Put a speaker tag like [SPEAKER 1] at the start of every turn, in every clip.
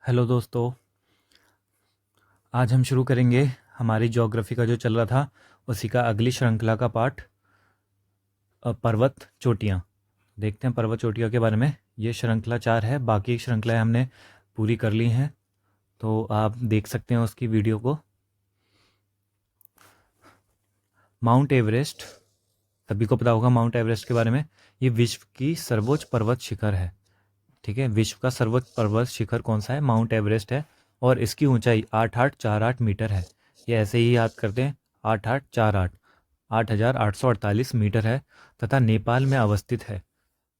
[SPEAKER 1] Hello दोस्तों। आज हम शुरू करेंगे हमारी ज्योग्राफी का जो चल रहा था उसी का अगली श्रृंखला का पाठ पर्वत चोटियाँ। देखते हैं पर्वत चोटियों के बारे में। ये श्रृंखला 4 है, बाकी श्रृंखलाएं हमने पूरी कर ली हैं, तो आप देख सकते हैं उसकी वीडियो को। माउंट एवरेस्ट, सभी को पता होगा माउंट एवरेस्ट के बारे में। ये विश्व की सर्वोच्च पर्वत शिखर है। ठीक है, विश्व का सर्वोच्च पर्वत शिखर कौन सा है? माउंट एवरेस्ट है। और इसकी ऊंचाई 8848 मीटर है। ये ऐसे ही याद करते हैं, 8848, 8848 मीटर है तथा नेपाल में अवस्थित है।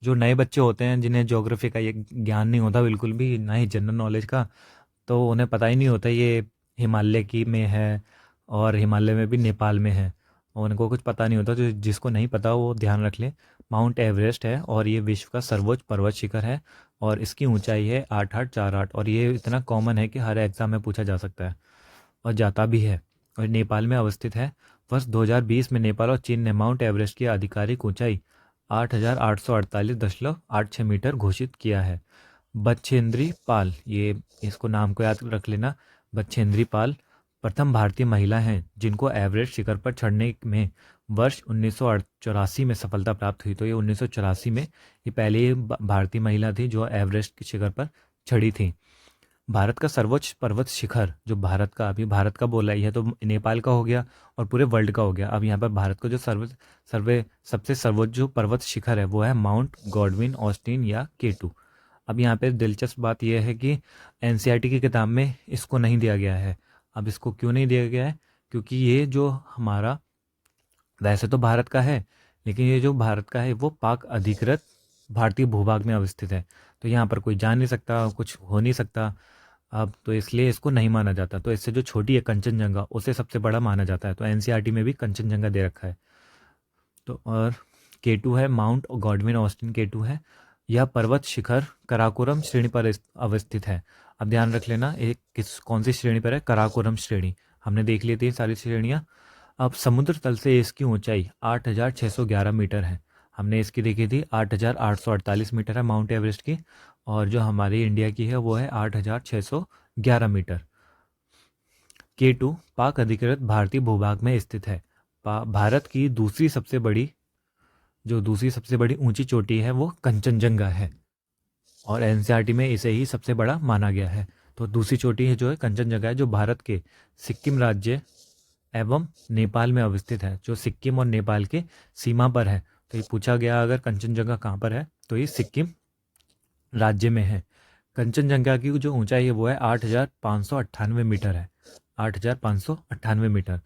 [SPEAKER 1] जो नए बच्चे होते हैं जिन्हें ज्योग्राफी का ये ज्ञान नहीं होता बिल्कुल भी, ना ही जनरल नॉलेज का, तो उन्हें पता ही नहीं होता ये हिमालय की में है और हिमालय में भी नेपाल में है। और उनको कुछ पता नहीं होता, तो जिसको नहीं पता वो ध्यान रख ले। माउंट एवरेस्ट है और ये विश्व का सर्वोच्च पर्वत शिखर है और इसकी ऊंचाई है 8848। और ये इतना कॉमन है कि हर एग्ज़ाम में पूछा जा सकता है और जाता भी है। और नेपाल में अवस्थित है। वर्ष 2020 में नेपाल और चीन ने माउंट एवरेस्ट की आधिकारिक ऊंचाई 8848.86 मीटर घोषित किया है। बछेंद्री पाल, ये इसको नाम को याद रख लेना। बछेंद्री पाल प्रथम भारतीय महिला हैं जिनको एवरेस्ट शिखर पर चढ़ने में वर्ष 1984 में सफलता प्राप्त हुई। तो ये 1984 में ये पहली भारतीय महिला थी जो एवरेस्ट के शिखर पर चढ़ी थी। भारत का सर्वोच्च पर्वत शिखर, जो भारत का, अभी भारत का बोला, यह तो नेपाल का हो गया और पूरे वर्ल्ड का हो गया। अब यहाँ पर भारत का जो सबसे सर्वोच्च जो पर्वत शिखर है वो है माउंट गॉडविन ऑस्टिन या K2। अब यहाँ पे दिलचस्प बात यह है कि एनसीईआरटी की किताब में इसको नहीं दिया गया है। अब इसको क्यों नहीं दिया गया है? क्योंकि ये जो हमारा, वैसे तो भारत का है, लेकिन ये जो भारत का है वो पाक अधिकृत भारतीय भूभाग में अवस्थित है। तो यहाँ पर कोई जा नहीं सकता, कुछ हो नहीं सकता। अब तो इसलिए इसको नहीं माना जाता। तो इससे जो छोटी है कंचनजंगा, उसे सबसे बड़ा माना जाता है। तो एनसीईआरटी में भी कंचनजंगा दे रखा है। तो और K2 है, माउंट गॉडविन ऑस्टिन K2 है। यह पर्वत शिखर कराकोरम श्रेणी पर अवस्थित है। अब ध्यान रख लेना, एक कौन सी श्रेणी पर है? कराकोरम श्रेणी। हमने देख ली थी सारी श्रेणियाँ। अब समुद्र तल से इसकी ऊंचाई 8611 मीटर है। हमने इसकी देखी थी 8848 मीटर है माउंट एवरेस्ट की। और जो हमारी इंडिया की है वो है 8611 मीटर। K2 पाक अधिकृत भारतीय भूभाग में स्थित है। भारत की दूसरी सबसे बड़ी ऊंची चोटी है वो कंचनजंगा है और एनसीईआरटी में इसे ही सबसे बड़ा माना गया है। तो दूसरी चोटी है जो है कंचनजंगा है, जो भारत के सिक्किम राज्य एवं नेपाल में अवस्थित है, जो सिक्किम और नेपाल के सीमा पर है। तो ये पूछा गया अगर कंचनजंगा कहाँ पर है, तो ये सिक्किम राज्य में है। कंचनजंगा की जो ऊंचाई है वो है 8598 मीटर है। 8598 मीटर।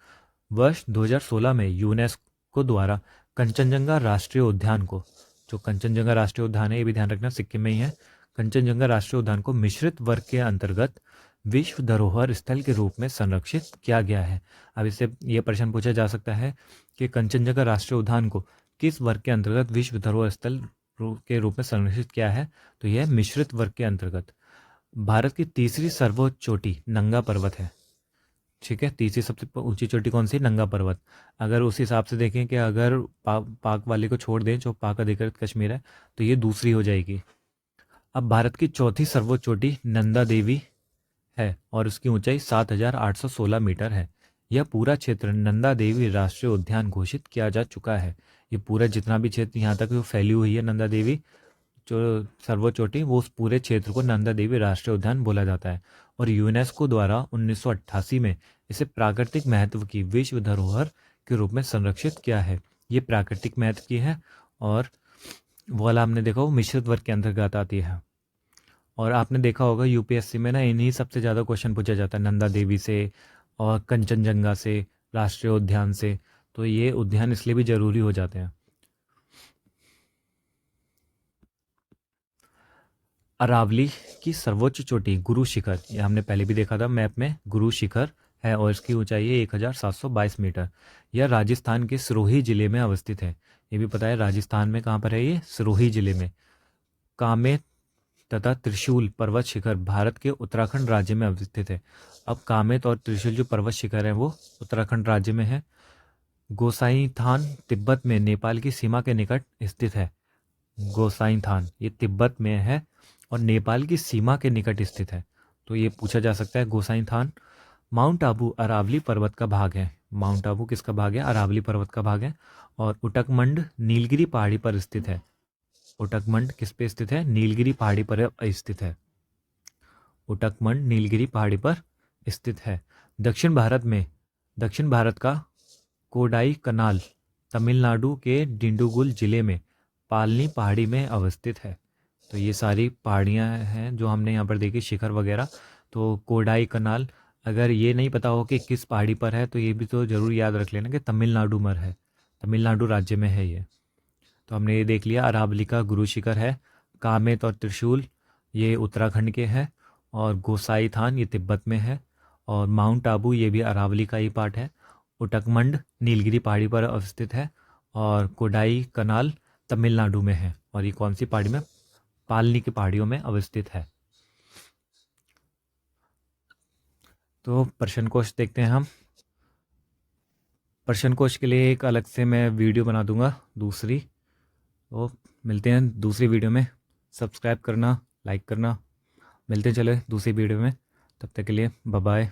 [SPEAKER 1] वर्ष 2016 में यूनेस्को द्वारा कंचनजंगा राष्ट्रीय उद्यान को, जो कंचनजंगा राष्ट्रीय उद्यान है ये भी ध्यान रखना सिक्किम में ही है, कंचनजंगा राष्ट्रीय उद्यान को मिश्रित वर्ग के अंतर्गत विश्व धरोहर स्थल के रूप में संरक्षित किया गया है। अब इससे यह प्रश्न पूछा जा सकता है कि कंचनजंगा राष्ट्रीय उद्यान को किस वर्ग के अंतर्गत विश्व धरोहर स्थल के रूप में संरक्षित किया है? तो यह मिश्रित वर्ग के अंतर्गत। भारत की तीसरी सर्वोच्च चोटी नंगा पर्वत है। ठीक है, तीसरी सबसे ऊंची चोटी कौन सी? नंगा पर्वत। अगर उस हिसाब से देखें कि अगर पाक वाले को छोड़ दें, जो पाक अधिकृत कश्मीर है, तो ये दूसरी हो जाएगी। अब भारत की चौथी सर्वोच्च चोटी नंदा देवी है और उसकी ऊंचाई 7816 मीटर है। यह पूरा क्षेत्र नंदा देवी राष्ट्रीय उद्यान घोषित किया जा चुका है। ये पूरा जितना भी क्षेत्र यहाँ तक जो फैली हुई है नंदा देवी जो सर्वोच्च चोटी, वो उस पूरे क्षेत्र को नंदा देवी राष्ट्रीय उद्यान बोला जाता है। और यूनेस्को द्वारा 1988 में इसे प्राकृतिक महत्व की विश्व धरोहर के रूप में संरक्षित किया है। ये प्राकृतिक महत्व की है और वो वाला हमने देखा वो मिश्रित वर्ग के अंतर्गत आती है। और आपने देखा होगा यूपीएससी में ना इन्हीं सबसे ज़्यादा क्वेश्चन पूछा जाता है, नंदा देवी से और कंचनजंगा से, राष्ट्रीय उद्यान से। तो ये उद्यान इसलिए भी ज़रूरी हो जाते हैं। अरावली की सर्वोच्च चोटी गुरु शिखर, ये हमने पहले भी देखा था मैप में, गुरु शिखर है और इसकी ऊंचाई है 1722 मीटर। यह राजस्थान के सिरोही जिले में अवस्थित है। ये भी पता है राजस्थान में कहाँ पर है ये? सिरोही जिले में। कामेत तथा त्रिशूल पर्वत शिखर भारत के उत्तराखंड राज्य में अवस्थित है। अब कामेत और त्रिशूल जो पर्वत शिखर है वो उत्तराखंड राज्य में है। गोसाईथान तिब्बत में नेपाल की सीमा के निकट स्थित है। गोसाईथान ये तिब्बत में है और नेपाल की सीमा के निकट स्थित है। तो ये पूछा जा सकता है गोसाई थान। माउंट आबू अरावली पर्वत का भाग है। माउंट आबू किसका भाग है? अरावली पर्वत का भाग है। और उटकमंड नीलगिरी पहाड़ी पर स्थित है। उटकमंड किस पे स्थित है? नीलगिरी पहाड़ी पर स्थित है। उटकमंड नीलगिरी पहाड़ी पर स्थित है। दक्षिण भारत का कोडाई कनाल तमिलनाडु के डिंडुगुल जिले में पालनी पहाड़ी में अवस्थित है। तो ये सारी पहाड़ियाँ हैं जो हमने यहाँ पर देखी, शिखर वगैरह। तो कोडाई कनाल, अगर ये नहीं पता हो कि किस पहाड़ी पर है तो ये भी तो ज़रूर याद रख लेना कि तमिलनाडु में है, तमिलनाडु राज्य में है ये। तो हमने ये देख लिया। अरावली का गुरु शिखर है। कामेत और त्रिशूल ये उत्तराखंड के हैं। और गोसाई थान ये तिब्बत में है। और माउंट आबू ये भी अरावली का ही पार्ट है। उटकमंड नीलगिरी पहाड़ी पर अवस्थित है। और कोडाई कनाल तमिलनाडु में है। और ये कौन सी पहाड़ी में? पालनी की पहाड़ियों में अवस्थित है। तो प्रश्न कोश देखते हैं हम। प्रश्न कोश के लिए एक अलग से मैं वीडियो बना दूंगा दूसरी। तो मिलते हैं दूसरी वीडियो में। सब्सक्राइब करना, लाइक करना। मिलते चले दूसरी वीडियो में। तब तक के लिए बाय बाय।